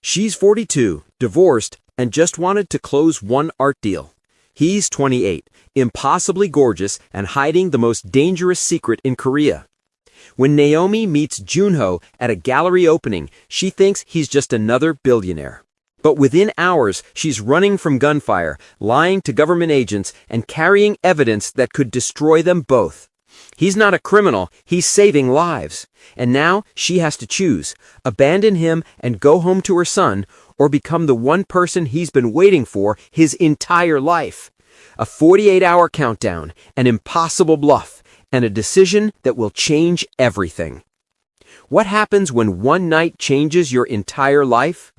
She's 42, divorced, and just wanted to close one art deal. He's 28, impossibly gorgeous and hiding the most dangerous secret in Korea. When Naomi meets Junho at a gallery opening, she thinks he's just another billionaire. But within hours, she's running from gunfire, lying to government agents, and carrying evidence that could destroy them both. He's not a criminal, he's saving lives. And now she has to choose, abandon him and go home to her son, or become the one person he's been waiting for his entire life. A 48-hour countdown, an impossible bluff, and a decision that will change everything. What happens when one night changes your entire life?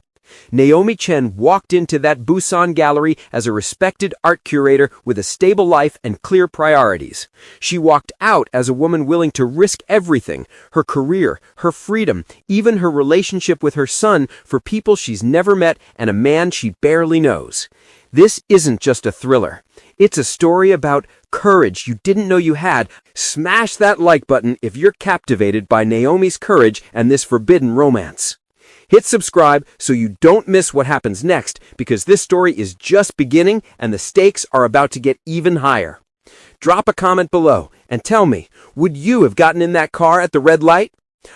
Naomi Chen walked into that Busan gallery as a respected art curator with a stable life and clear priorities. She walked out as a woman willing to risk everything, her career, her freedom, even her relationship with her son for people she's never met and a man she barely knows. This isn't just a thriller. It's a story about courage you didn't know you had. Smash that like button if you're captivated by Naomi's courage and this forbidden romance. Hit subscribe so you don't miss what happens next, because this story is just beginning and the stakes are about to get even higher. Drop a comment below and tell me, would you have gotten in that car at the red light?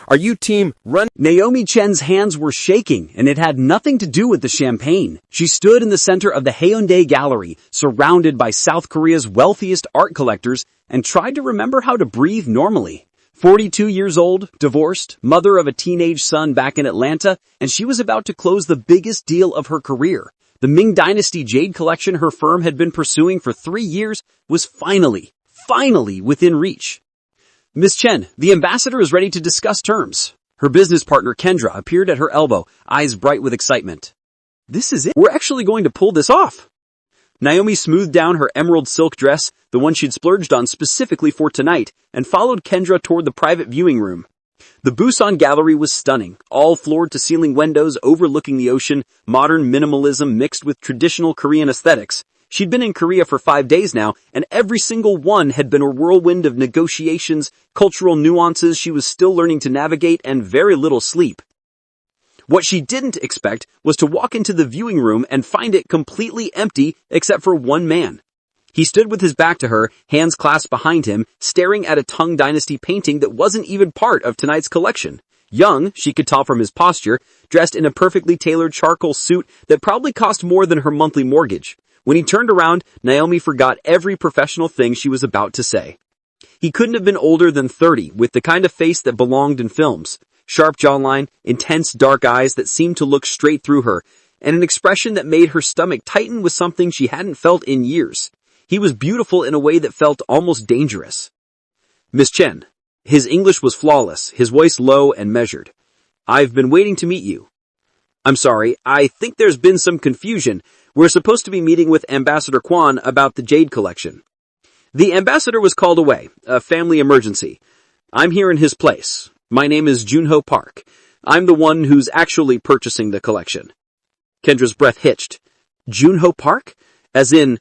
Are you team run? Naomi Chen's hands were shaking, and it had nothing to do with the champagne. She stood in the center of the Haeundae Gallery, surrounded by South Korea's wealthiest art collectors, and tried to remember how to breathe normally. 42 years old, divorced, mother of a teenage son back in Atlanta, and she was about to close the biggest deal of her career. The Ming Dynasty Jade collection her firm had been pursuing for 3 years was finally within reach. Miss Chen, the ambassador is ready to discuss terms. Her business partner Kendra appeared at her elbow, eyes bright with excitement. This is it. We're actually going to pull this off. Naomi smoothed down her emerald silk dress, the one she'd splurged on specifically for tonight, and followed Kendra toward the private viewing room. The Busan gallery was stunning, all floor-to-ceiling windows overlooking the ocean, modern minimalism mixed with traditional Korean aesthetics. She'd been in Korea for 5 days now, and every single one had been a whirlwind of negotiations, cultural nuances she was still learning to navigate, and very little sleep. What she didn't expect was to walk into the viewing room and find it completely empty except for one man. He stood with his back to her, hands clasped behind him, staring at a Tang Dynasty painting that wasn't even part of tonight's collection. Young, she could tell from his posture, dressed in a perfectly tailored charcoal suit that probably cost more than her monthly mortgage. When he turned around, Naomi forgot every professional thing she was about to say. He couldn't have been older than 30, with the kind of face that belonged in films. Sharp jawline, intense dark eyes that seemed to look straight through her, and an expression that made her stomach tighten with something she hadn't felt in years. He was beautiful in a way that felt almost dangerous. Miss Chen. His English was flawless, his voice low and measured. I've been waiting to meet you. I'm sorry, I think there's been some confusion. We're supposed to be meeting with Ambassador Kwan about the Jade collection. The ambassador was called away, a family emergency. I'm here in his place. My name is Junho Park. I'm the one who's actually purchasing the collection. Kendra's breath hitched. Junho Park? As in,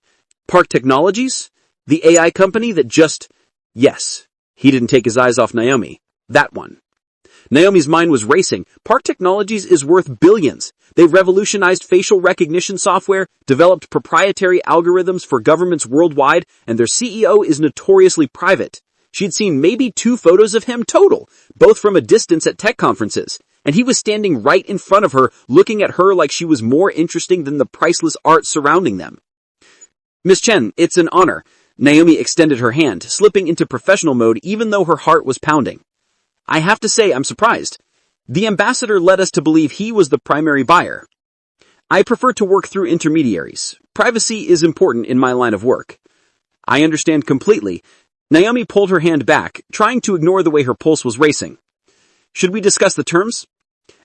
Park Technologies? The AI company that just... Yes. He didn't take his eyes off Naomi. That one. Naomi's mind was racing. Park Technologies is worth billions. They've revolutionized facial recognition software, developed proprietary algorithms for governments worldwide, and their CEO is notoriously private. She'd seen maybe 2 photos of him total, both from a distance at tech conferences, and he was standing right in front of her, looking at her like she was more interesting than the priceless art surrounding them. Miss Chen, it's an honor. Naomi extended her hand, slipping into professional mode even though her heart was pounding. I have to say I'm surprised. The ambassador led us to believe he was the primary buyer. I prefer to work through intermediaries. Privacy is important in my line of work. I understand completely. Naomi pulled her hand back, trying to ignore the way her pulse was racing. Should we discuss the terms?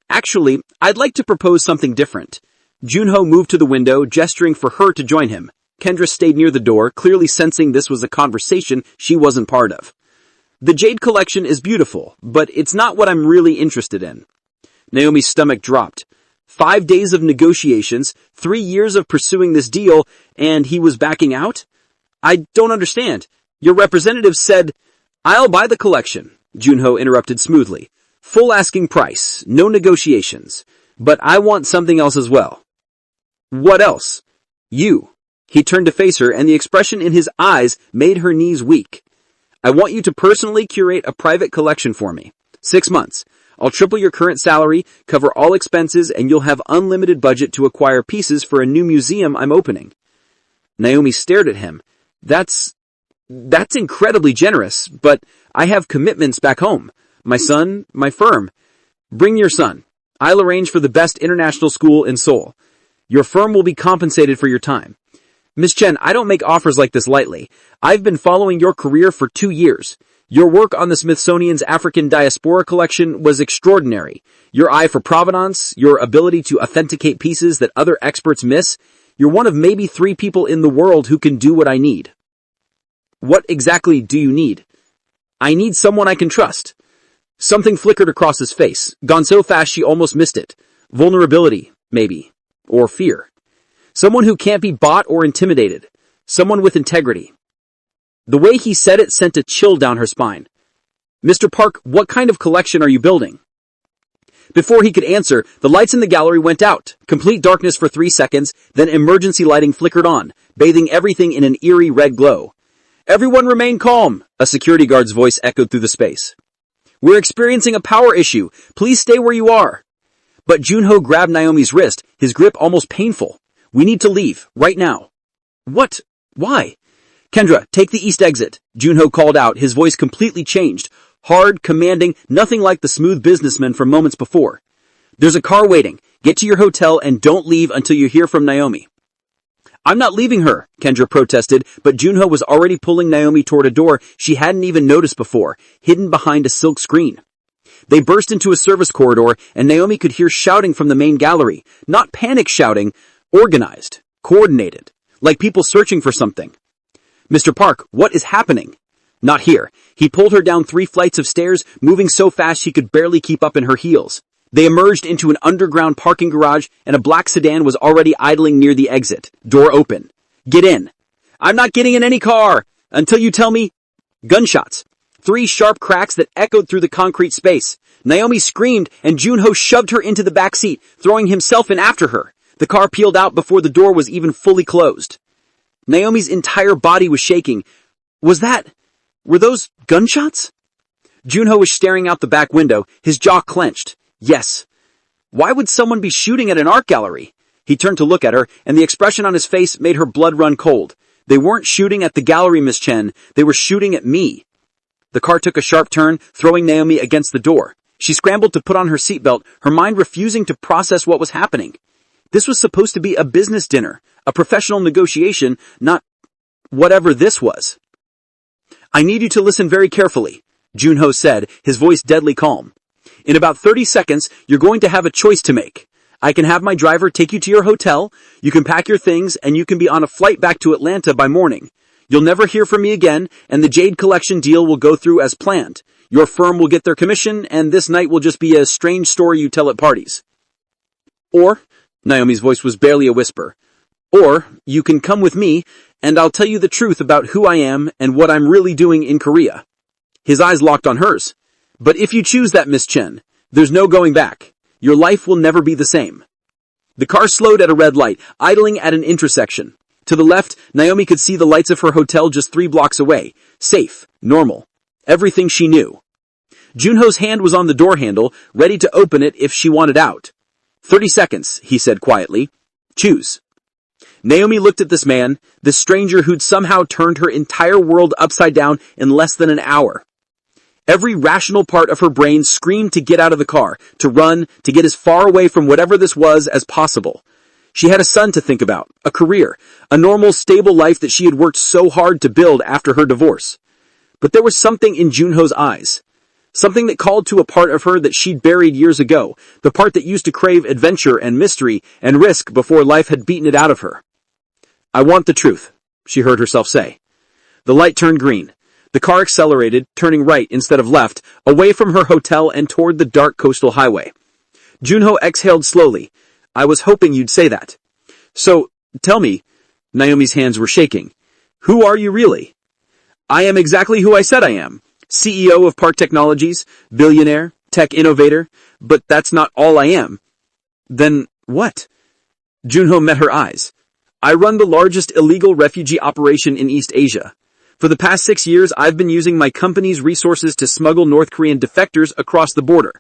Actually, I'd like to propose something different. Junho moved to the window, gesturing for her to join him. Kendra stayed near the door, clearly sensing this was a conversation she wasn't part of. The Jade collection is beautiful, but it's not what I'm really interested in. Naomi's stomach dropped. 5 days of negotiations, 3 years of pursuing this deal, and he was backing out? I don't understand. Your representative said, I'll buy the collection, Junho interrupted smoothly. Full asking price, no negotiations. But I want something else as well. What else? You. He turned to face her, and the expression in his eyes made her knees weak. I want you to personally curate a private collection for me. 6 months. I'll triple your current salary, cover all expenses, and you'll have unlimited budget to acquire pieces for a new museum I'm opening. Naomi stared at him. That's incredibly generous, but I have commitments back home. My son, my firm. Bring your son. I'll arrange for the best international school in Seoul. Your firm will be compensated for your time. Miss Chen, I don't make offers like this lightly. I've been following your career for 2 years. Your work on the Smithsonian's African Diaspora collection was extraordinary. Your eye for provenance, your ability to authenticate pieces that other experts miss. You're one of maybe 3 people in the world who can do what I need. What exactly do you need? I need someone I can trust. Something flickered across his face, gone so fast she almost missed it. Vulnerability, maybe. Or fear. Someone who can't be bought or intimidated. Someone with integrity. The way he said it sent a chill down her spine. Mr. Park, what kind of collection are you building? Before he could answer, the lights in the gallery went out. Complete darkness for 3 seconds, then emergency lighting flickered on, bathing everything in an eerie red glow. Everyone remain calm, a security guard's voice echoed through the space. We're experiencing a power issue. Please stay where you are. But Junho grabbed Naomi's wrist, his grip almost painful. We need to leave, right now. What? Why? Kendra, take the east exit, Junho called out, his voice completely changed. Hard, commanding, nothing like the smooth businessman from moments before. There's a car waiting. Get to your hotel and don't leave until you hear from Naomi. I'm not leaving her, Kendra protested, but Junho was already pulling Naomi toward a door she hadn't even noticed before, hidden behind a silk screen. They burst into a service corridor, and Naomi could hear shouting from the main gallery. Not panic shouting, organized, coordinated, like people searching for something. Mr. Park, what is happening? Not here. He pulled her down 3 flights of stairs, moving so fast she could barely keep up in her heels. They emerged into an underground parking garage, and a black sedan was already idling near the exit. Door open. Get in. I'm not getting in any car until you tell me. Gunshots. 3 sharp cracks that echoed through the concrete space. Naomi screamed, and Junho shoved her into the back seat, throwing himself in after her. The car peeled out before the door was even fully closed. Naomi's entire body was shaking. Were those gunshots? Junho was staring out the back window, his jaw clenched. Yes. Why would someone be shooting at an art gallery? He turned to look at her, and the expression on his face made her blood run cold. They weren't shooting at the gallery, Miss Chen. They were shooting at me. The car took a sharp turn, throwing Naomi against the door. She scrambled to put on her seatbelt, her mind refusing to process what was happening. This was supposed to be a business dinner, a professional negotiation, not whatever this was. I need you to listen very carefully, Junho said, his voice deadly calm. In about 30 seconds, you're going to have a choice to make. I can have my driver take you to your hotel, you can pack your things, and you can be on a flight back to Atlanta by morning. You'll never hear from me again, and the Jade Collection deal will go through as planned. Your firm will get their commission, and this night will just be a strange story you tell at parties. Or, Naomi's voice was barely a whisper, or you can come with me, and I'll tell you the truth about who I am and what I'm really doing in Korea. His eyes locked on hers. But if you choose that, Miss Chen, there's no going back. Your life will never be the same. The car slowed at a red light, idling at an intersection. To the left, Naomi could see the lights of her hotel just 3 blocks away. Safe, normal, everything she knew. Junho's hand was on the door handle, ready to open it if she wanted out. 30 seconds, he said quietly. Choose. Naomi looked at this man, this stranger who'd somehow turned her entire world upside down in less than an hour. Every rational part of her brain screamed to get out of the car, to run, to get as far away from whatever this was as possible. She had a son to think about, a career, a normal, stable life that she had worked so hard to build after her divorce. But there was something in Junho's eyes. Something that called to a part of her that she'd buried years ago, the part that used to crave adventure and mystery and risk before life had beaten it out of her. I want the truth, she heard herself say. The light turned green. The car accelerated, turning right instead of left, away from her hotel and toward the dark coastal highway. Junho exhaled slowly. I was hoping you'd say that. So, tell me, Naomi's hands were shaking. Who are you really? I am exactly who I said I am. CEO of Park Technologies, billionaire, tech innovator, but that's not all I am. Then what? Junho met her eyes. I run the largest illegal refugee operation in East Asia. For the past 6 years, I've been using my company's resources to smuggle North Korean defectors across the border.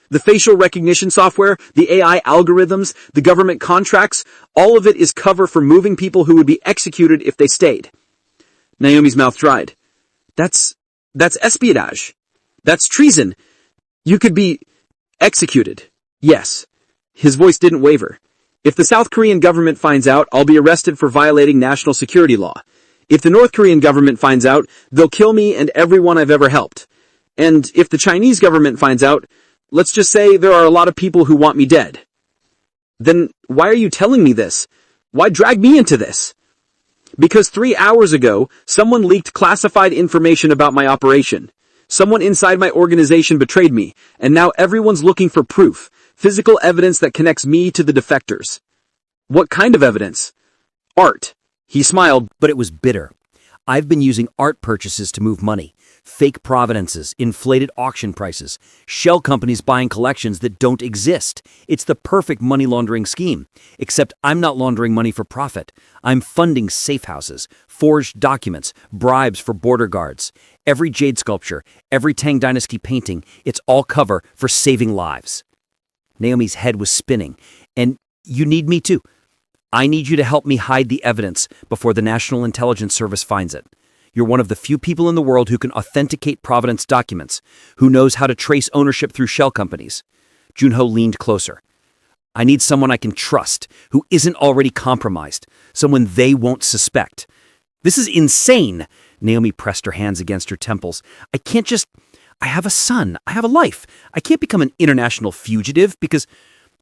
The facial recognition software, the AI algorithms, the government contracts, all of it is cover for moving people who would be executed if they stayed. Naomi's mouth dried. That's espionage. That's treason. You could be executed. Yes. His voice didn't waver. If the South Korean government finds out, I'll be arrested for violating national security law. If the North Korean government finds out, they'll kill me and everyone I've ever helped. And if the Chinese government finds out, let's just say there are a lot of people who want me dead. Then why are you telling me this? Why drag me into this? Because 3 hours ago, someone leaked classified information about my operation. Someone inside my organization betrayed me, and now everyone's looking for proof, physical evidence that connects me to the defectors. What kind of evidence? Art. He smiled, But it was bitter. I've been using art purchases to move money. Fake provenances, inflated auction prices, shell companies buying collections that don't exist. It's the perfect money laundering scheme. Except I'm not laundering money for profit. I'm funding safe houses, forged documents, bribes for border guards. Every jade sculpture, every Tang Dynasty painting, it's all cover for saving lives. Naomi's head was spinning. And you need me too. I need you to help me hide the evidence before the National Intelligence Service finds it. You're one of the few people in the world who can authenticate provenance documents, who knows how to trace ownership through shell companies. Junho leaned closer. I need someone I can trust, who isn't already compromised, someone they won't suspect. This is insane. Naomi pressed her hands against her temples. I have a son. I have a life. I can't become an international fugitive because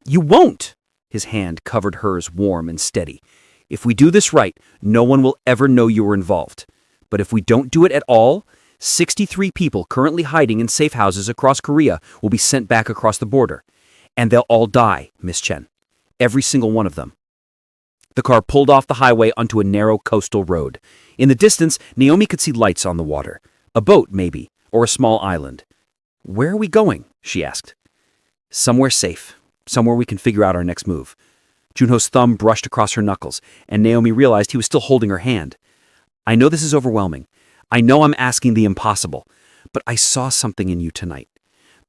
you won't. His hand covered hers warm and steady. If we do this right, no one will ever know you were involved. But if we don't do it at all, 63 people currently hiding in safe houses across Korea will be sent back across the border. And they'll all die, Miss Chen. Every single one of them. The car pulled off the highway onto a narrow coastal road. In the distance, Naomi could see lights on the water. A boat, maybe, or a small island. Where are we going? She asked. Somewhere safe. Somewhere we can figure out our next move. Junho's thumb brushed across her knuckles, and Naomi realized he was still holding her hand. I know this is overwhelming. I know I'm asking the impossible, but I saw something in you tonight.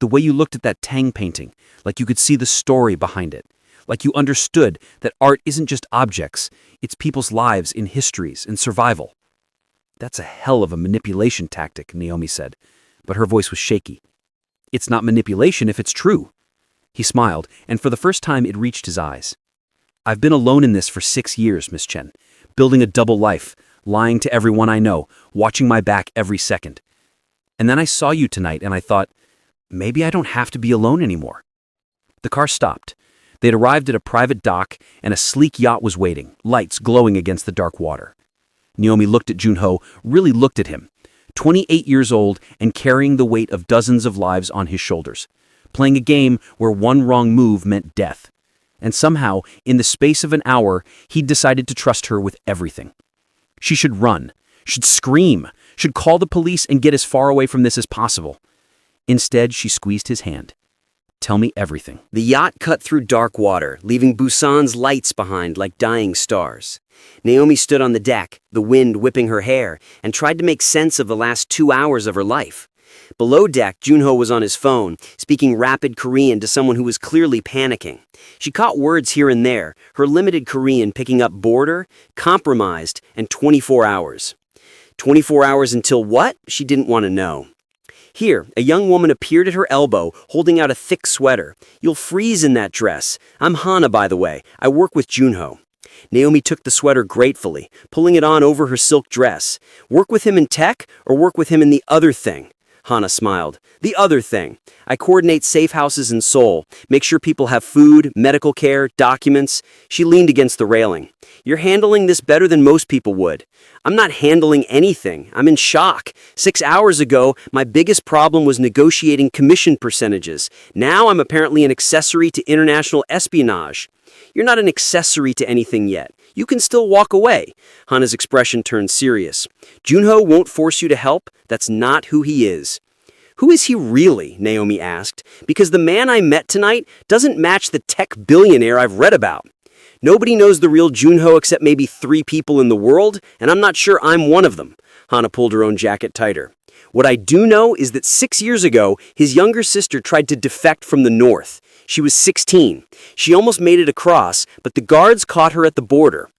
The way you looked at that Tang painting, like you could see the story behind it, like you understood that art isn't just objects, it's people's lives in histories and survival. That's a hell of a manipulation tactic, Naomi said, but her voice was shaky. It's not manipulation if it's true. He smiled, and for the first time it reached his eyes. I've been alone in this for 6 years, Miss Chen, building a double life, lying to everyone I know, watching my back every second. And then I saw you tonight and I thought, maybe I don't have to be alone anymore. The car stopped. They'd arrived at a private dock and a sleek yacht was waiting, lights glowing against the dark water. Naomi looked at Junho, really looked at him, 28 years old and carrying the weight of dozens of lives on his shoulders, playing a game where one wrong move meant death. And somehow, in the space of an hour, he'd decided to trust her with everything. She should run, should scream, should call the police and get as far away from this as possible. Instead, she squeezed his hand. Tell me everything. The yacht cut through dark water, leaving Busan's lights behind like dying stars. Naomi stood on the deck, the wind whipping her hair, and tried to make sense of the last 2 hours of her life. Below deck, Junho was on his phone, speaking rapid Korean to someone who was clearly panicking. She caught words here and there, her limited Korean picking up border, compromised, and 24 hours. 24 hours until what? She didn't want to know. Here, a young woman appeared at her elbow, holding out a thick sweater. You'll freeze in that dress. I'm Hana, by the way. I work with Junho. Naomi took the sweater gratefully, pulling it on over her silk dress. Work with him in tech, or work with him in the other thing? Hana smiled. The other thing. I coordinate safe houses in Seoul, make sure people have food, medical care, documents. She leaned against the railing. You're handling this better than most people would. I'm not handling anything. I'm in shock. 6 hours ago, my biggest problem was negotiating commission percentages. Now I'm apparently an accessory to international espionage. You're not an accessory to anything yet. You can still walk away. Hana's expression turned serious. Junho won't force you to help. That's not who he is. Who is he really? Naomi asked, because the man I met tonight doesn't match the tech billionaire I've read about. Nobody knows the real Junho except maybe 3 people in the world, and I'm not sure I'm one of them. Hana pulled her own jacket tighter. What I do know is that 6 years ago, his younger sister tried to defect from the north. She was 16. She almost made it across, but the guards caught her at the border.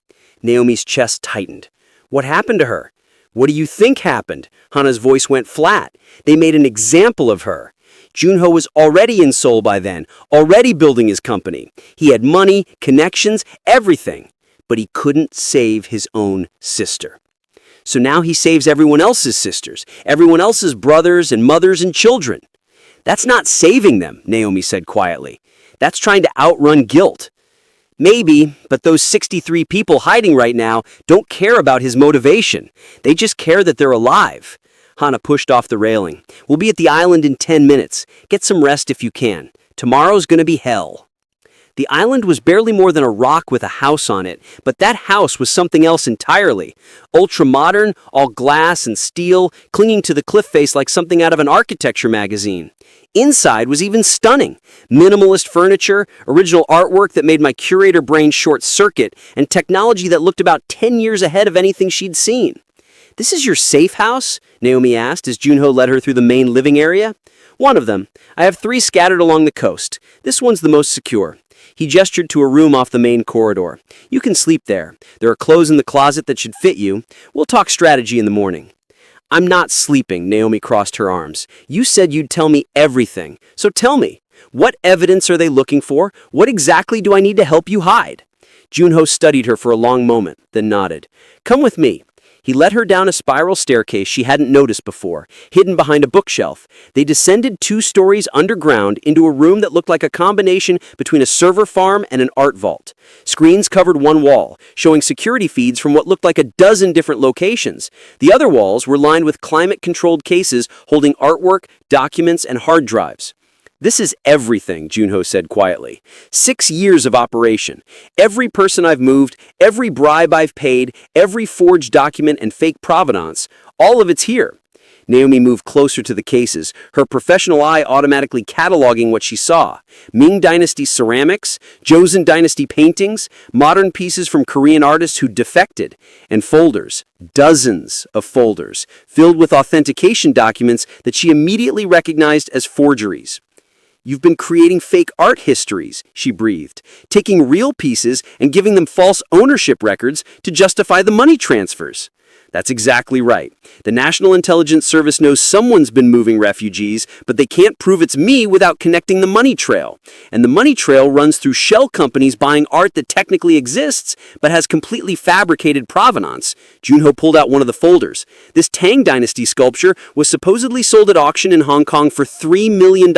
Naomi's chest tightened. What happened to her? What do you think happened? Hana's voice went flat. They made an example of her. Junho was already in Seoul by then, already building his company. He had money, connections, everything. But he couldn't save his own sister. So now he saves everyone else's sisters, everyone else's brothers and mothers and children. That's not saving them, Naomi said quietly. That's trying to outrun guilt. Maybe, but those 63 people hiding right now don't care about his motivation. They just care that they're alive. Hana pushed off the railing. We'll be at the island in 10 minutes. Get some rest if you can. Tomorrow's gonna be hell. The island was barely more than a rock with a house on it, but that house was something else entirely. Ultra-modern, all glass and steel, clinging to the cliff face like something out of an architecture magazine. Inside was even stunning. Minimalist furniture, original artwork that made my curator brain short-circuit, and technology that looked about 10 years ahead of anything she'd seen. "This is your safe house?" Naomi asked as Junho led her through the main living area. "One of them. I have 3 scattered along the coast. This one's the most secure." He gestured to a room off the main corridor. "You can sleep there. There are clothes in the closet that should fit you. We'll talk strategy in the morning." "I'm not sleeping," Naomi crossed her arms. "You said you'd tell me everything. So tell me, what evidence are they looking for? What exactly do I need to help you hide?" Junho studied her for a long moment, then nodded. "Come with me." He led her down a spiral staircase she hadn't noticed before, hidden behind a bookshelf. They descended 2 stories underground into a room that looked like a combination between a server farm and an art vault. Screens covered one wall, showing security feeds from what looked like a dozen different locations. The other walls were lined with climate-controlled cases holding artwork, documents, and hard drives. "This is everything," Junho said quietly. 6 years of operation. Every person I've moved, every bribe I've paid, every forged document and fake provenance, all of it's here. Naomi moved closer to the cases, her professional eye automatically cataloging what she saw. Ming Dynasty ceramics, Joseon Dynasty paintings, modern pieces from Korean artists who defected, and folders, dozens of folders, filled with authentication documents that she immediately recognized as forgeries. "You've been creating fake art histories," she breathed, "taking real pieces and giving them false ownership records to justify the money transfers." "That's exactly right. The National Intelligence Service knows someone's been moving refugees, but they can't prove it's me without connecting the money trail. And the money trail runs through shell companies buying art that technically exists, but has completely fabricated provenance." Junho pulled out one of the folders. This Tang Dynasty sculpture was supposedly sold at auction in Hong Kong for $3 million,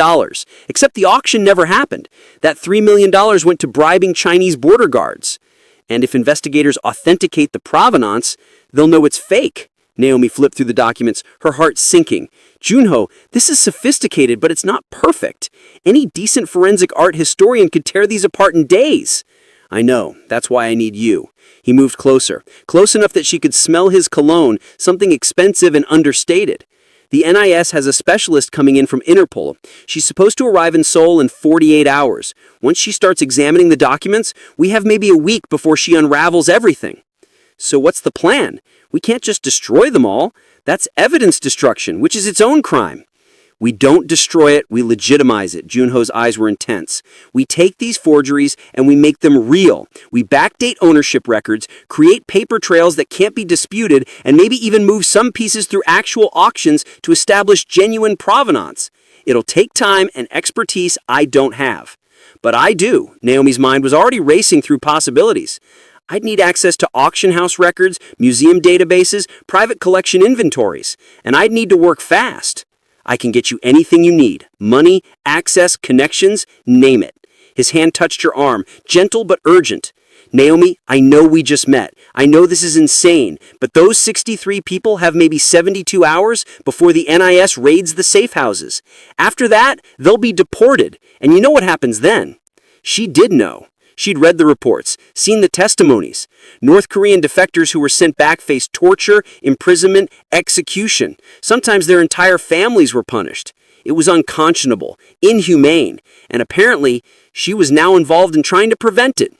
except the auction never happened. That $3 million went to bribing Chinese border guards. And if investigators authenticate the provenance, they'll know it's fake. Naomi flipped through the documents, her heart sinking. "Junho, this is sophisticated, but it's not perfect. Any decent forensic art historian could tear these apart in days." "I know. That's why I need you." He moved closer, close enough that she could smell his cologne, something expensive and understated. "The NIS has a specialist coming in from Interpol. She's supposed to arrive in Seoul in 48 hours. Once she starts examining the documents, we have maybe a week before she unravels everything." "So what's the plan? We can't just destroy them all. That's evidence destruction, which is its own crime." "We don't destroy it, we legitimize it." Junho's eyes were intense. "We take these forgeries and we make them real. We backdate ownership records, create paper trails that can't be disputed, and maybe even move some pieces through actual auctions to establish genuine provenance. It'll take time and expertise I don't have. But I do." Naomi's mind was already racing through possibilities. "I'd need access to auction house records, museum databases, private collection inventories, and I'd need to work fast. I can get you anything you need. Money, access, connections, name it." His hand touched her arm, gentle but urgent. "Naomi, I know we just met. I know this is insane, but those 63 people have maybe 72 hours before the NIS raids the safe houses. After that, they'll be deported, and you know what happens then." She did know. She'd read the reports, seen the testimonies. North Korean defectors who were sent back faced torture, imprisonment, execution. Sometimes their entire families were punished. It was unconscionable, inhumane, and apparently she was now involved in trying to prevent it.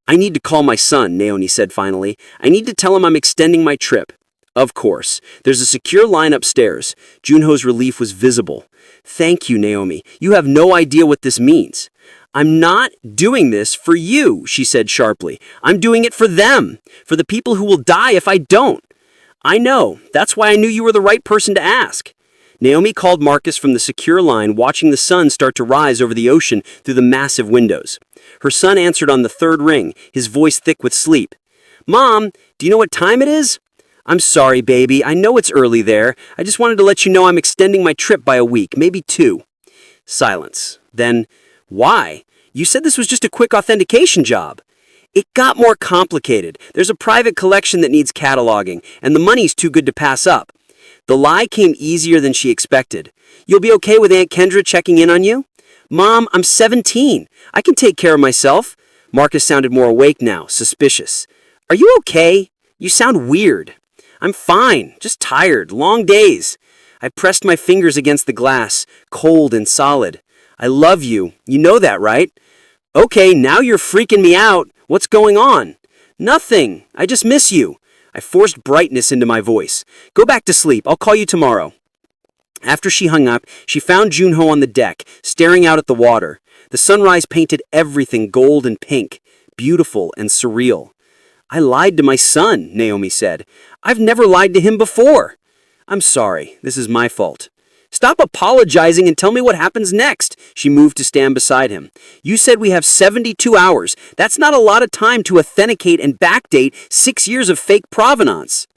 I need to call my son, Naomi said finally. I need to tell him I'm extending my trip. Of course. There's a secure line upstairs. Junho's relief was visible. Thank you, Naomi. You have no idea what this means. I'm not doing this for you, she said sharply. I'm doing it for them, for the people who will die if I don't. I know. That's why I knew you were the right person to ask. Naomi called Marcus from the secure line, watching the sun start to rise over the ocean through the massive windows. Her son answered on the third ring, his voice thick with sleep. Mom, do you know what time it is? I'm sorry, baby. I know it's early there. I just wanted to let you know I'm extending my trip by a week, maybe 2. Silence. Then, why? You said this was just a quick authentication job. It got more complicated. There's a private collection that needs cataloging, and the money's too good to pass up. The lie came easier than she expected. You'll be okay with Aunt Kendra checking in on you? Mom, I'm 17. I can take care of myself. Marcus sounded more awake now, suspicious. Are you okay? You sound weird. I'm fine, just tired, long days. I pressed my fingers against the glass, cold and solid. I love you. You know that, right? Okay, now you're freaking me out. What's going on? Nothing. I just miss you. I forced brightness into my voice. Go back to sleep. I'll call you tomorrow. After she hung up, she found Junho on the deck, staring out at the water. The sunrise painted everything gold and pink, beautiful and surreal. I lied to my son, Naomi said. I've never lied to him before. I'm sorry. This is my fault. Stop apologizing and tell me what happens next. She moved to stand beside him. You said we have 72 hours. That's not a lot of time to authenticate and backdate 6 years of fake provenance.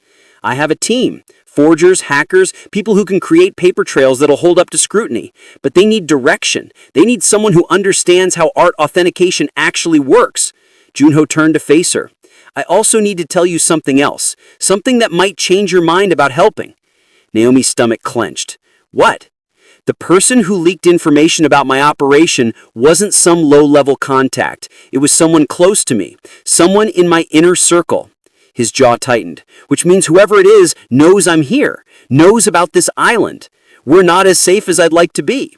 I have a team. Forgers, hackers, people who can create paper trails that'll hold up to scrutiny. But they need direction. They need someone who understands how art authentication actually works. Junho turned to face her. I also need to tell you something else. Something that might change your mind about helping. Naomi's stomach clenched. What? The person who leaked information about my operation wasn't some low-level contact. It was someone close to me. Someone in my inner circle. His jaw tightened, which means whoever it is knows I'm here, knows about this island. We're not as safe as I'd like to be.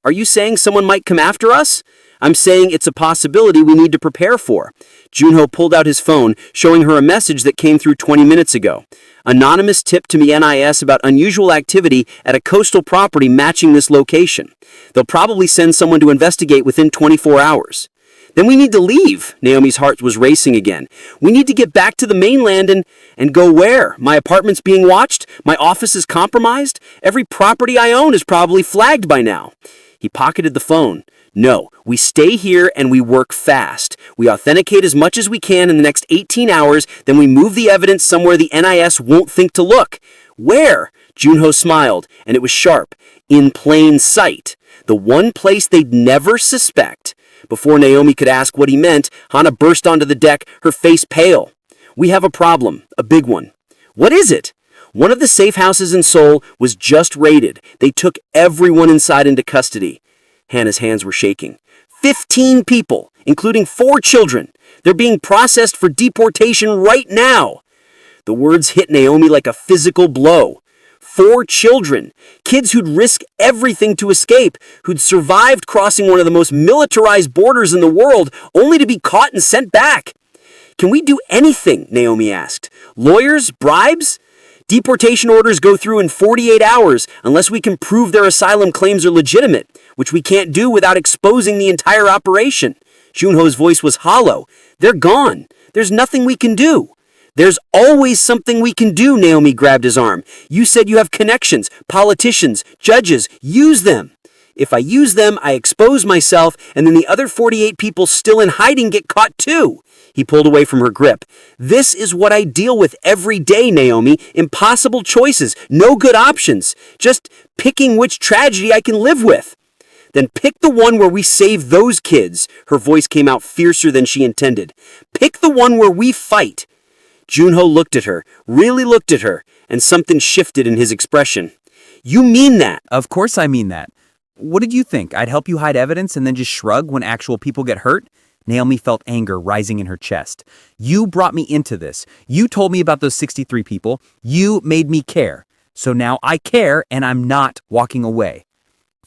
Are you saying someone might come after us? I'm saying it's a possibility we need to prepare for. Junho pulled out his phone, showing her a message that came through 20 minutes ago. Anonymous tip to me NIS about unusual activity at a coastal property matching this location. They'll probably send someone to investigate within 24 hours. Then we need to leave. Naomi's heart was racing again. We need to get back to the mainland and go where? My apartment's being watched? My office is compromised? Every property I own is probably flagged by now. He pocketed the phone. No, we stay here and we work fast. We authenticate as much as we can in the next 18 hours, then we move the evidence somewhere the NIS won't think to look. Where? Junho smiled, and it was sharp. In plain sight. The one place they'd never suspect. Before Naomi could ask what he meant, Hana burst onto the deck, her face pale. We have a problem, a big one. What is it? One of the safe houses in Seoul was just raided. They took everyone inside into custody. Hannah's hands were shaking. 15 people, including 4 children. They're being processed for deportation right now. The words hit Naomi like a physical blow. 4 children, kids who'd risk everything to escape, who'd survived crossing one of the most militarized borders in the world, only to be caught and sent back. Can we do anything? Naomi asked. Lawyers? Bribes? Deportation orders go through in 48 hours unless we can prove their asylum claims are legitimate, which we can't do without exposing the entire operation. Junho's voice was hollow. They're gone. There's nothing we can do. There's always something we can do, Naomi grabbed his arm. You said you have connections, politicians, judges. Use them. If I use them, I expose myself, and then the other 48 people still in hiding get caught too. He pulled away from her grip. This is what I deal with every day, Naomi. Impossible choices, no good options. Just picking which tragedy I can live with. Then pick the one where we save those kids. Her voice came out fiercer than she intended. Pick the one where we fight. Junho looked at her, really looked at her, and something shifted in his expression. You mean that? Of course I mean that. What did you think? I'd help you hide evidence and then just shrug when actual people get hurt? Naomi felt anger rising in her chest. You brought me into this. You told me about those 63 people. You made me care. So now I care and I'm not walking away.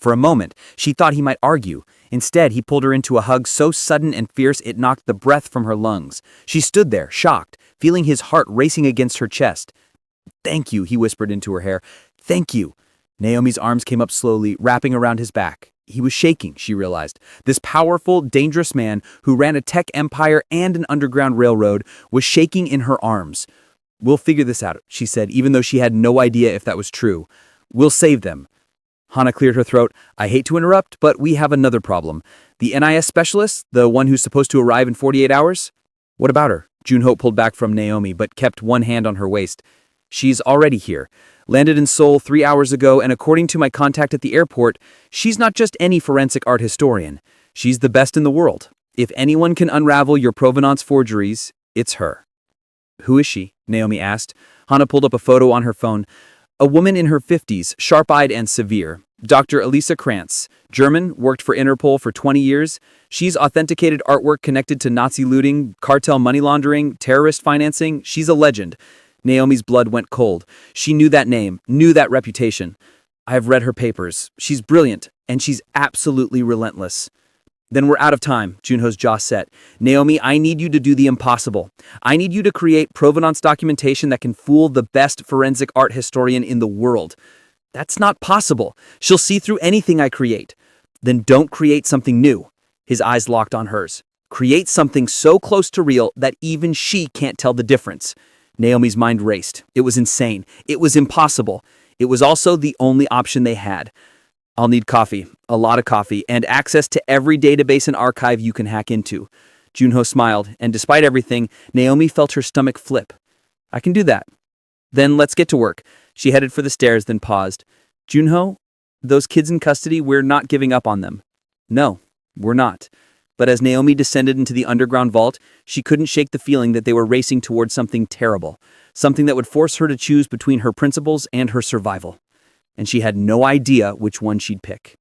For a moment, she thought he might argue. Instead, he pulled her into a hug so sudden and fierce it knocked the breath from her lungs. She stood there, shocked, feeling his heart racing against her chest. "Thank you," he whispered into her hair. "Thank you." Naomi's arms came up slowly, wrapping around his back. He was shaking, she realized. This powerful, dangerous man who ran a tech empire and an underground railroad was shaking in her arms. "We'll figure this out," she said, even though she had no idea if that was true. "We'll save them." Hana cleared her throat. "I hate to interrupt, but we have another problem. The NIS specialist, the one who's supposed to arrive in 48 hours? What about her?" Junho pulled back from Naomi, but kept one hand on her waist. "She's already here. Landed in Seoul 3 hours ago, and according to my contact at the airport, she's not just any forensic art historian. She's the best in the world. If anyone can unravel your provenance forgeries, it's her." "Who is she?" Naomi asked. Hana pulled up a photo on her phone. "A woman in her 50s, sharp-eyed and severe. Dr. Elisa Krantz, German, worked for Interpol for 20 years. She's authenticated artwork connected to Nazi looting, cartel money laundering, terrorist financing. She's a legend." Naomi's blood went cold. She knew that name, knew that reputation. "I've read her papers. She's brilliant, and she's absolutely relentless." "Then we're out of time," Junho's jaw set. "Naomi, I need you to do the impossible. I need you to create provenance documentation that can fool the best forensic art historian in the world." "That's not possible. She'll see through anything I create." "Then don't create something new." His eyes locked on hers. "Create something so close to real that even she can't tell the difference." Naomi's mind raced. It was insane. It was impossible. It was also the only option they had. "I'll need coffee, a lot of coffee, and access to every database and archive you can hack into." Junho smiled, and despite everything, Naomi felt her stomach flip. "I can do that." "Then let's get to work." She headed for the stairs, then paused. "Junho, those kids in custody, we're not giving up on them." "No, we're not." But as Naomi descended into the underground vault, she couldn't shake the feeling that they were racing towards something terrible, something that would force her to choose between her principles and her survival. And she had no idea which one she'd pick.